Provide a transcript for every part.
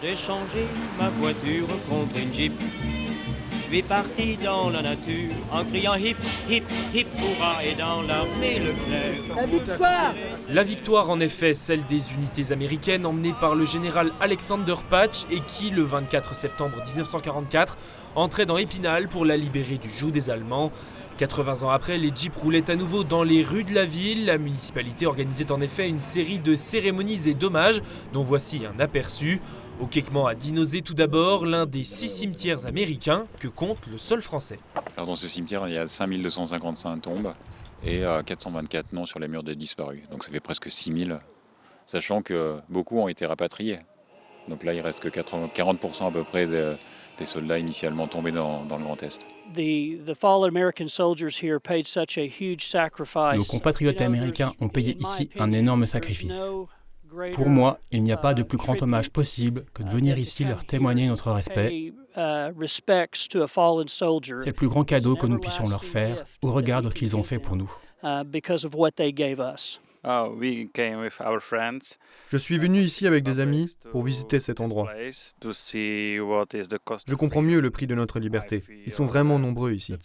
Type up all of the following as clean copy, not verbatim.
J'ai changé ma voiture contre une Jeep. Je suis parti dans la nature en criant hip, hip, hip, hurrah, et dans l'armée Leclerc. La victoire! La victoire, en effet, celle des unités américaines emmenées par le général Alexander Patch et qui, le 24 septembre 1944, entraient dans Épinal pour la libérer du joug des Allemands. 80 ans après, les jeeps roulaient à nouveau dans les rues de la ville. La municipalité organisait en effet une série de cérémonies et d'hommages, dont voici un aperçu. Au Kekman à Dinosé tout d'abord, l'un des 6 cimetières américains que compte le sol français. Alors dans ce cimetière, il y a 5255 tombes et 424 noms sur les murs des disparus. Donc ça fait presque 6000, sachant que beaucoup ont été rapatriés. Donc là, il reste que 40% à peu près des soldats initialement tombés dans le Grand Est. Nos compatriotes américains ont payé ici un énorme sacrifice. Pour moi, il n'y a pas de plus grand hommage possible que de venir ici leur témoigner notre respect. C'est le plus grand cadeau que nous puissions leur faire au regard de ce qu'ils ont fait pour nous. Je suis venu ici avec des amis pour visiter cet endroit. Je comprends mieux le prix de notre liberté. Ils sont vraiment nombreux ici.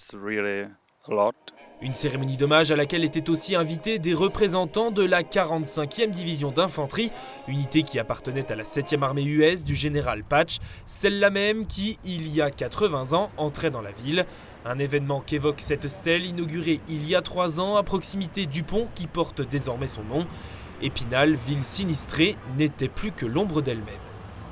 Une cérémonie d'hommage à laquelle étaient aussi invités des représentants de la 45e division d'infanterie, unité qui appartenait à la 7e armée US du général Patch, celle-là même qui, il y a 80 ans, entrait dans la ville. Un événement qu'évoque cette stèle inaugurée il y a 3 ans à proximité du pont qui porte désormais son nom. Épinal, ville sinistrée, n'était plus que l'ombre d'elle-même.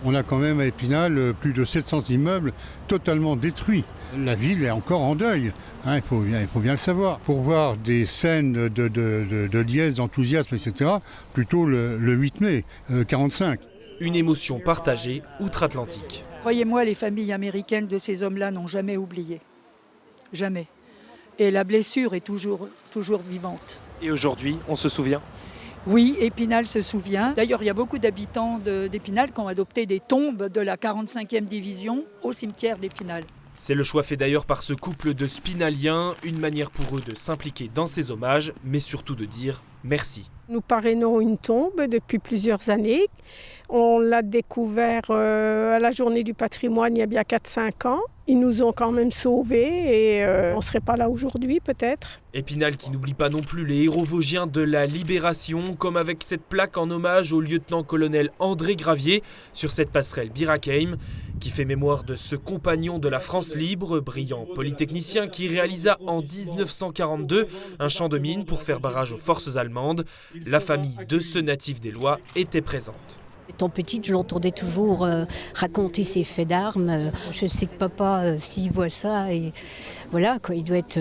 On a quand même à Épinal plus de 700 immeubles totalement détruits. La ville est encore en deuil, il faut bien le savoir. Pour voir des scènes de liesse, d'enthousiasme, etc., plutôt le 8 mai 1945. Une émotion partagée outre-Atlantique. Croyez-moi, les familles américaines de ces hommes-là n'ont jamais oublié. Jamais. Et la blessure est toujours vivante. Et aujourd'hui, on se souvient ? Oui, Épinal se souvient. D'ailleurs, il y a beaucoup d'habitants d'Épinal qui ont adopté des tombes de la 45e division au cimetière d'Épinal. C'est le choix fait d'ailleurs par ce couple de spinaliens, une manière pour eux de s'impliquer dans ces hommages, mais surtout de dire merci. Nous parrainons une tombe depuis plusieurs années. On l'a découvert à la journée du patrimoine il y a bien 4-5 ans. Ils nous ont quand même sauvés et on ne serait pas là aujourd'hui peut-être. Épinal qui n'oublie pas non plus les héros vosgiens de la Libération, comme avec cette plaque en hommage au lieutenant-colonel André Gravier sur cette passerelle Bir-Hakeim, qui fait mémoire de ce compagnon de la France libre, brillant polytechnicien qui réalisa en 1942 un champ de mines pour faire barrage aux forces allemandes. La famille de ce natif des Lois était présente. Étant petite, je l'entendais toujours raconter ses faits d'armes. Je sais que papa, s'il voit ça, et voilà, quoi, il doit être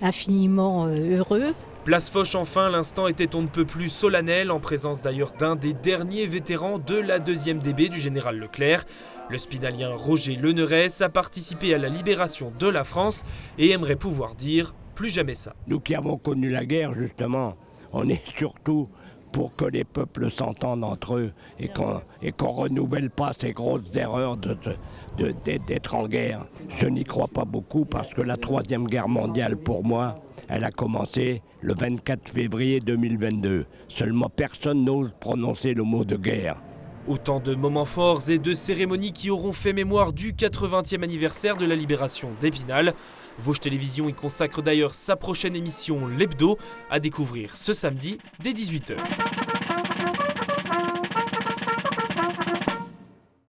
infiniment heureux. Place Foch enfin, l'instant était on ne peut plus solennel, en présence d'ailleurs d'un des derniers vétérans de la 2e DB du général Leclerc. Le spinalien Roger Lenerès a participé à la libération de la France et aimerait pouvoir dire plus jamais ça. Nous qui avons connu la guerre, justement, on est surtout pour que les peuples s'entendent entre eux et qu'on renouvelle pas ces grosses erreurs d'être en guerre. Je n'y crois pas beaucoup parce que la 3e guerre mondiale, pour moi, elle a commencé le 24 février 2022. Seulement personne n'ose prononcer le mot de guerre. Autant de moments forts et de cérémonies qui auront fait mémoire du 80e anniversaire de la libération d'Épinal. Vosges Télévisions y consacre d'ailleurs sa prochaine émission L'Hebdo, à découvrir ce samedi dès 18h.